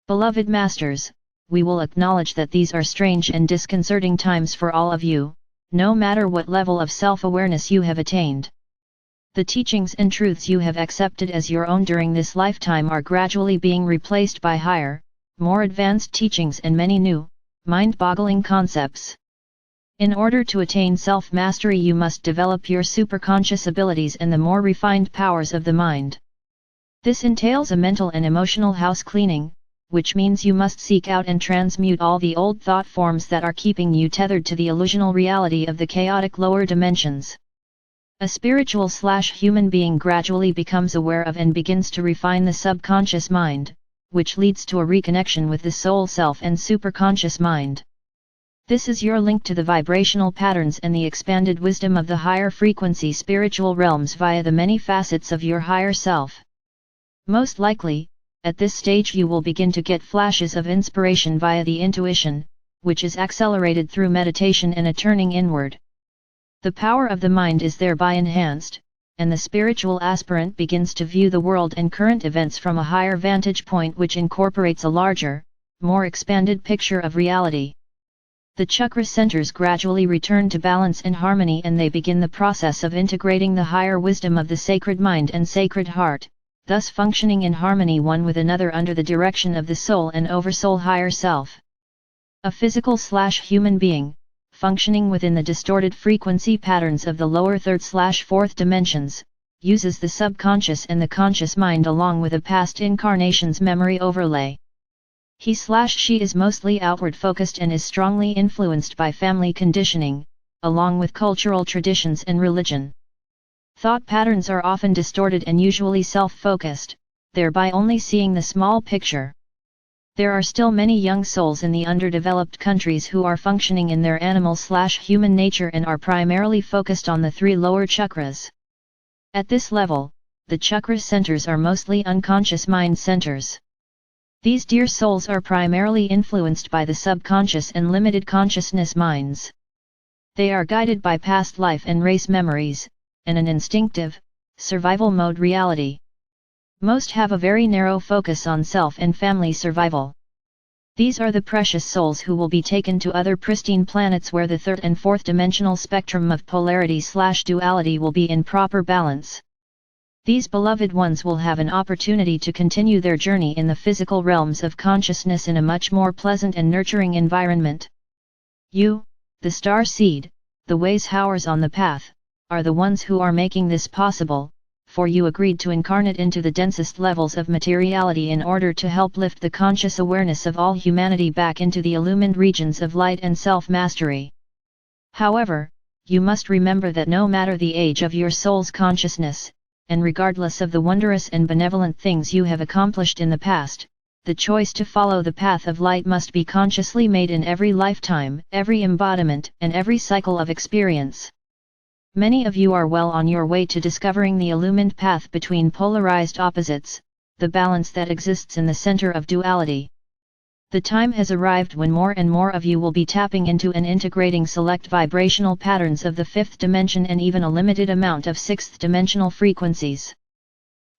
Beloved Masters, we will acknowledge that these are strange and disconcerting times for all of you, no matter what level of self-awareness you have attained. The teachings and truths you have accepted as your own during this lifetime are gradually being replaced by higher, more advanced teachings and many new, mind-boggling concepts. In order to attain self-mastery, you must develop your superconscious abilities and the more refined powers of the mind. This entails a mental and emotional house cleaning, which means you must seek out and transmute all the old thought forms that are keeping you tethered to the illusional reality of the chaotic lower dimensions. A spiritual/human being gradually becomes aware of and begins to refine the subconscious mind, which leads to a reconnection with the soul self and superconscious mind. This is your link to the vibrational patterns and the expanded wisdom of the higher frequency spiritual realms via the many facets of your higher self. Most likely, at this stage you will begin to get flashes of inspiration via the intuition, which is accelerated through meditation and a turning inward. The power of the mind is thereby enhanced, and the spiritual aspirant begins to view the world and current events from a higher vantage point which incorporates a larger, more expanded picture of reality. The chakra centers gradually return to balance and harmony, and they begin the process of integrating the higher wisdom of the sacred mind and sacred heart, thus functioning in harmony one with another under the direction of the soul and oversoul higher self. A physical/human being, functioning within the distorted frequency patterns of the lower third/fourth dimensions, uses the subconscious and the conscious mind along with a past incarnation's memory overlay. He/she is mostly outward focused and is strongly influenced by family conditioning, along with cultural traditions and religion. Thought patterns are often distorted and usually self-focused, thereby only seeing the small picture. There are still many young souls in the underdeveloped countries who are functioning in their animal/human nature and are primarily focused on the three lower chakras. At this level, the chakra centers are mostly unconscious mind centers. These dear souls are primarily influenced by the subconscious and limited consciousness minds. They are guided by past life and race memories, and an instinctive, survival mode reality. Most have a very narrow focus on self and family survival. These are the precious souls who will be taken to other pristine planets where the third and fourth dimensional spectrum of polarity/duality will be in proper balance. These beloved ones will have an opportunity to continue their journey in the physical realms of consciousness in a much more pleasant and nurturing environment. You, the star seed, the ways howers on the path, are the ones who are making this possible, for you agreed to incarnate into the densest levels of materiality in order to help lift the conscious awareness of all humanity back into the illumined regions of light and self-mastery. However, you must remember that no matter the age of your soul's consciousness, and regardless of the wondrous and benevolent things you have accomplished in the past, the choice to follow the path of light must be consciously made in every lifetime, every embodiment, and every cycle of experience. Many of you are well on your way to discovering the illumined path between polarized opposites, the balance that exists in the center of duality. The time has arrived when more and more of you will be tapping into and integrating select vibrational patterns of the fifth dimension and even a limited amount of sixth dimensional frequencies.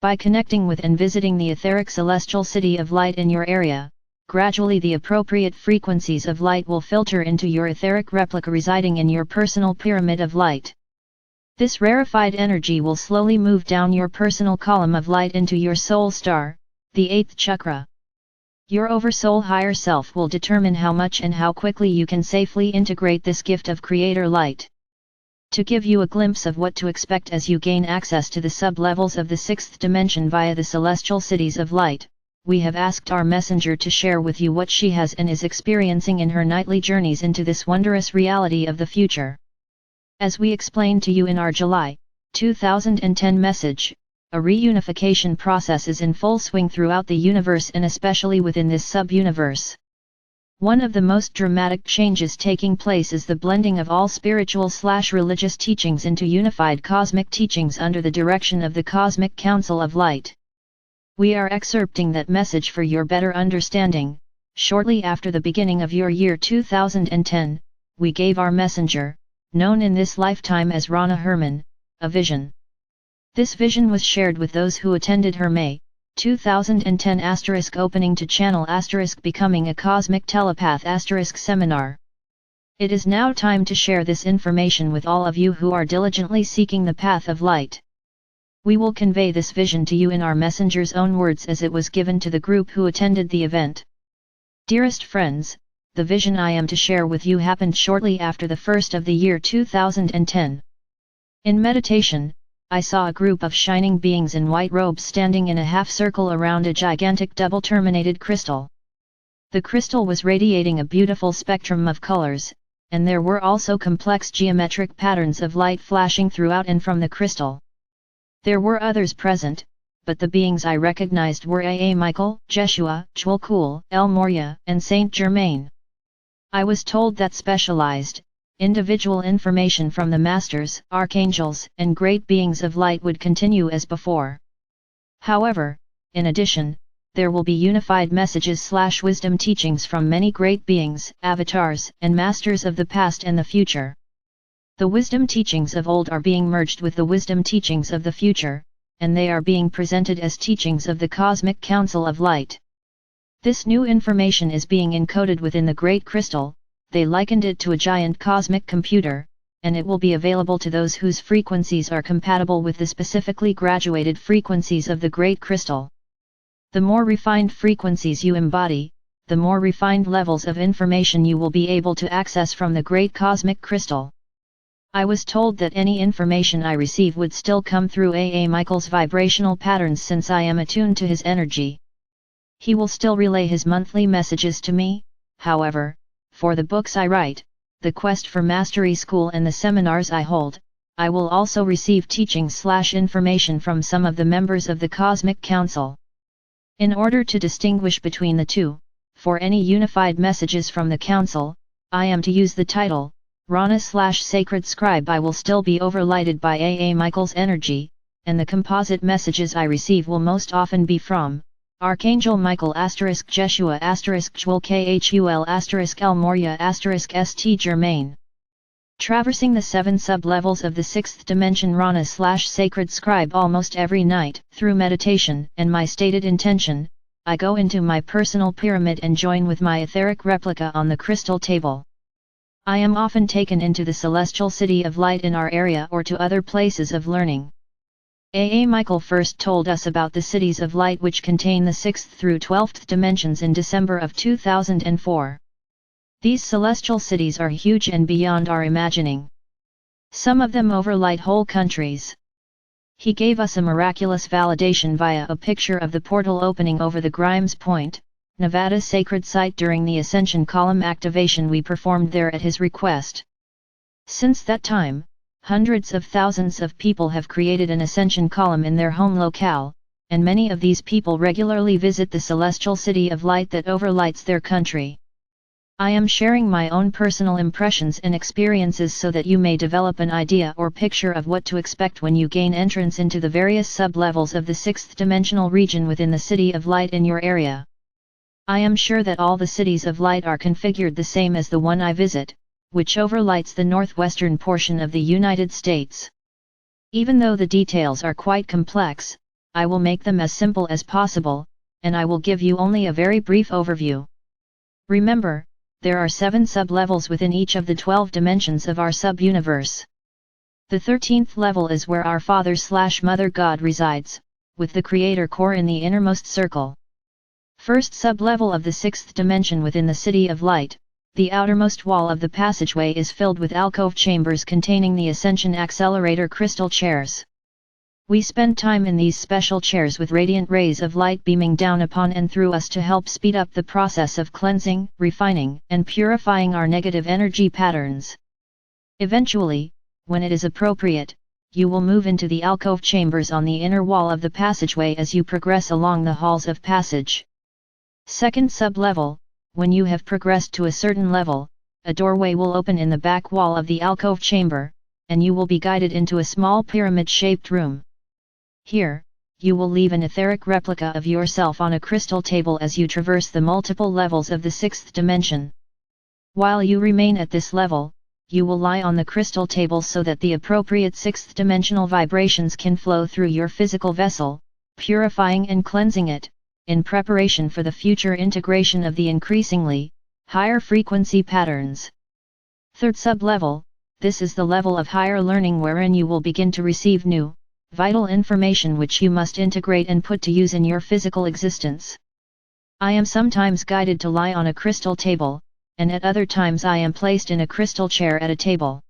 By connecting with and visiting the etheric celestial city of light in your area, gradually the appropriate frequencies of light will filter into your etheric replica residing in your personal pyramid of light. This rarefied energy will slowly move down your personal column of light into your soul star, the 8th chakra. Your oversoul higher self will determine how much and how quickly you can safely integrate this gift of creator light. To give you a glimpse of what to expect as you gain access to the sub-levels of the 6th dimension via the celestial cities of light, we have asked our messenger to share with you what she has and is experiencing in her nightly journeys into this wondrous reality of the future. As we explained to you in our July 2010 message, a reunification process is in full swing throughout the universe and especially within this sub-universe. One of the most dramatic changes taking place is the blending of all spiritual/religious teachings into unified cosmic teachings under the direction of the Cosmic Council of Light. We are excerpting that message for your better understanding. Shortly after the beginning of your year 2010, we gave our messenger, known in this lifetime as Rana Herman, a vision. This vision was shared with those who attended her May 2010 * opening to channel * becoming a cosmic telepath * seminar. It is now time to share this information with all of you who are diligently seeking the path of light. We will convey this vision to you in our messenger's own words as it was given to the group who attended the event. Dearest friends, the vision I am to share with you happened shortly after the first of the year 2010. In meditation, I saw a group of shining beings in white robes standing in a half circle around a gigantic double-terminated crystal. The crystal was radiating a beautiful spectrum of colors, and there were also complex geometric patterns of light flashing throughout and from the crystal. There were others present, but the beings I recognized were A. Michael, Jeshua, Chwalkul, El Morya, and Saint Germain. I was told that specialized, individual information from the masters, archangels, and great beings of light would continue as before. However, in addition, there will be unified messages / wisdom teachings from many great beings, avatars, and masters of the past and the future. The wisdom teachings of old are being merged with the wisdom teachings of the future, and they are being presented as teachings of the Cosmic Council of Light. This new information is being encoded within the Great Crystal. They likened it to a giant cosmic computer, and it will be available to those whose frequencies are compatible with the specifically graduated frequencies of the Great Crystal. The more refined frequencies you embody, the more refined levels of information you will be able to access from the Great Cosmic Crystal. I was told that any information I receive would still come through A. Michael's vibrational patterns since I am attuned to his energy. He will still relay his monthly messages to me, however. For the books I write, the Quest for Mastery School and the seminars I hold, I will also receive teachings / information from some of the members of the Cosmic Council. In order to distinguish between the two, for any unified messages from the Council, I am to use the title, Rana / Sacred Scribe. I will still be overlighted by A. Michael's energy, and the composite messages I receive will most often be from Archangel Michael * Jeshua * Chwal Khul * El Morya * St. Germain. Traversing the 7 sub-levels of the 6th dimension Rana / Sacred Scribe almost every night, through meditation and my stated intention, I go into my personal pyramid and join with my etheric replica on the crystal table. I am often taken into the celestial city of light in our area or to other places of learning. A. Michael first told us about the cities of light which contain the 6th through 12th dimensions in December of 2004. These celestial cities are huge and beyond our imagining. Some of them overlight whole countries. He gave us a miraculous validation via a picture of the portal opening over the Grimes Point, Nevada sacred site during the Ascension Column activation we performed there at his request. Since that time, hundreds of thousands of people have created an Ascension Column in their home locale, and many of these people regularly visit the celestial city of light that overlights their country. I am sharing my own personal impressions and experiences so that you may develop an idea or picture of what to expect when you gain entrance into the various sub-levels of the 6th dimensional region within the city of light in your area. I am sure that all the cities of light are configured the same as the one I visit, which overlights the northwestern portion of the United States. Even though the details are quite complex, I will make them as simple as possible, and I will give you only a very brief overview. Remember, there are 7 sub-levels within each of the 12 dimensions of our sub-universe. The 13th level is where our Father / Mother God resides, with the Creator core in the innermost circle. First sub-level of the 6th dimension within the City of Light. The outermost wall of the passageway is filled with alcove chambers containing the Ascension Accelerator crystal chairs. We spend time in these special chairs with radiant rays of light beaming down upon and through us to help speed up the process of cleansing, refining, and purifying our negative energy patterns. Eventually, when it is appropriate, you will move into the alcove chambers on the inner wall of the passageway as you progress along the halls of passage. Second sub-level. When you have progressed to a certain level, a doorway will open in the back wall of the alcove chamber, and you will be guided into a small pyramid-shaped room. Here, you will leave an etheric replica of yourself on a crystal table as you traverse the multiple levels of the 6th dimension. While you remain at this level, you will lie on the crystal table so that the appropriate 6th dimensional vibrations can flow through your physical vessel, purifying and cleansing it, in preparation for the future integration of the increasingly higher frequency patterns. Third sub-level, this is the level of higher learning wherein you will begin to receive new, vital information which you must integrate and put to use in your physical existence. I am sometimes guided to lie on a crystal table, and at other times I am placed in a crystal chair at a table.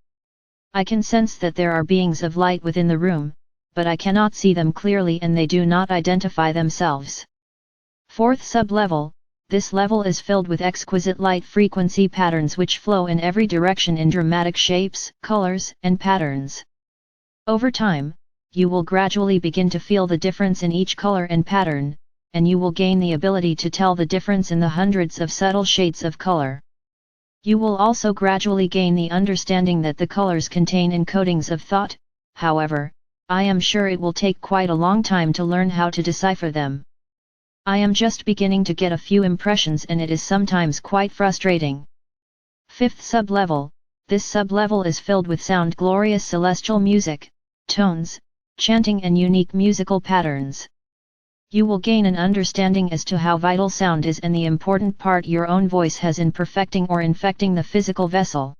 I can sense that there are beings of light within the room, but I cannot see them clearly and they do not identify themselves. Fourth sub-level, this level is filled with exquisite light frequency patterns which flow in every direction in dramatic shapes, colors, and patterns. Over time, you will gradually begin to feel the difference in each color and pattern, and you will gain the ability to tell the difference in the hundreds of subtle shades of color. You will also gradually gain the understanding that the colors contain encodings of thought. However, I am sure it will take quite a long time to learn how to decipher them. I am just beginning to get a few impressions and it is sometimes quite frustrating. Fifth sub-level, this sub-level is filled with sound glorious celestial music, tones, chanting and unique musical patterns. You will gain an understanding as to how vital sound is and the important part your own voice has in perfecting or infecting the physical vessel.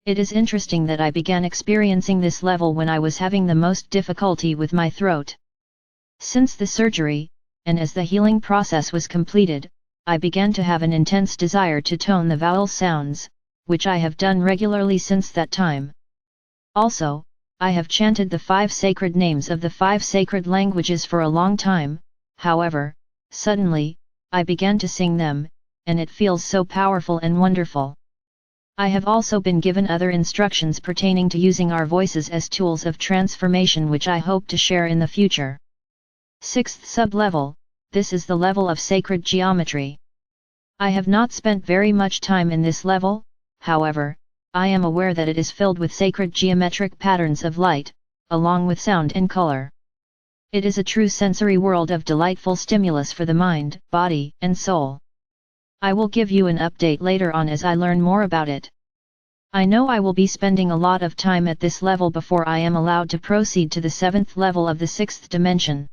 It is interesting that I began experiencing this level when I was having the most difficulty with my throat. Since the surgery, and as the healing process was completed, I began to have an intense desire to tone the vowel sounds, which I have done regularly since that time. Also, I have chanted the 5 sacred names of the 5 sacred languages for a long time. However, suddenly, I began to sing them, and it feels so powerful and wonderful. I have also been given other instructions pertaining to using our voices as tools of transformation which I hope to share in the future. Sixth sub-level, this is the level of sacred geometry. I have not spent very much time in this level, however, I am aware that it is filled with sacred geometric patterns of light, along with sound and color. It is a true sensory world of delightful stimulus for the mind, body, and soul. I will give you an update later on as I learn more about it. I know I will be spending a lot of time at this level before I am allowed to proceed to the 7th level of the 6th dimension.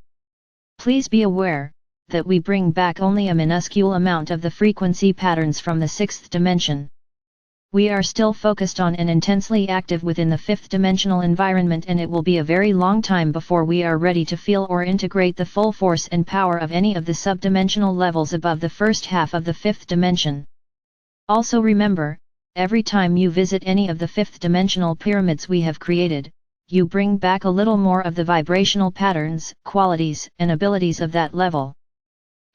Please be aware that we bring back only a minuscule amount of the frequency patterns from the 6th dimension. We are still focused on and intensely active within the 5th dimensional environment and it will be a very long time before we are ready to feel or integrate the full force and power of any of the subdimensional levels above the first half of the 5th dimension. Also remember, every time you visit any of the 5th dimensional pyramids we have created, you bring back a little more of the vibrational patterns, qualities, and abilities of that level.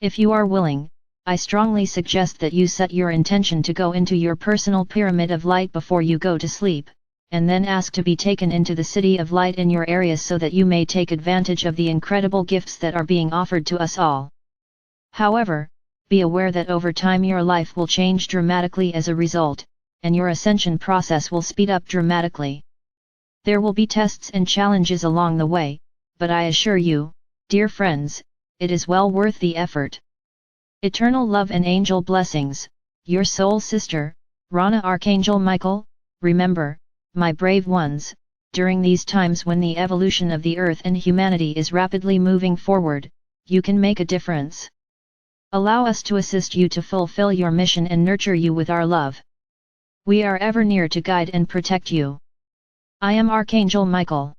If you are willing, I strongly suggest that you set your intention to go into your personal pyramid of light before you go to sleep, and then ask to be taken into the city of light in your area so that you may take advantage of the incredible gifts that are being offered to us all. However, be aware that over time your life will change dramatically as a result, and your ascension process will speed up dramatically. There will be tests and challenges along the way, but I assure you, dear friends, it is well worth the effort. Eternal love and angel blessings, your soul sister, Rana Archangel Michael. Remember, my brave ones, during these times when the evolution of the earth and humanity is rapidly moving forward, you can make a difference. Allow us to assist you to fulfill your mission and nurture you with our love. We are ever near to guide and protect you. I am Archangel Michael.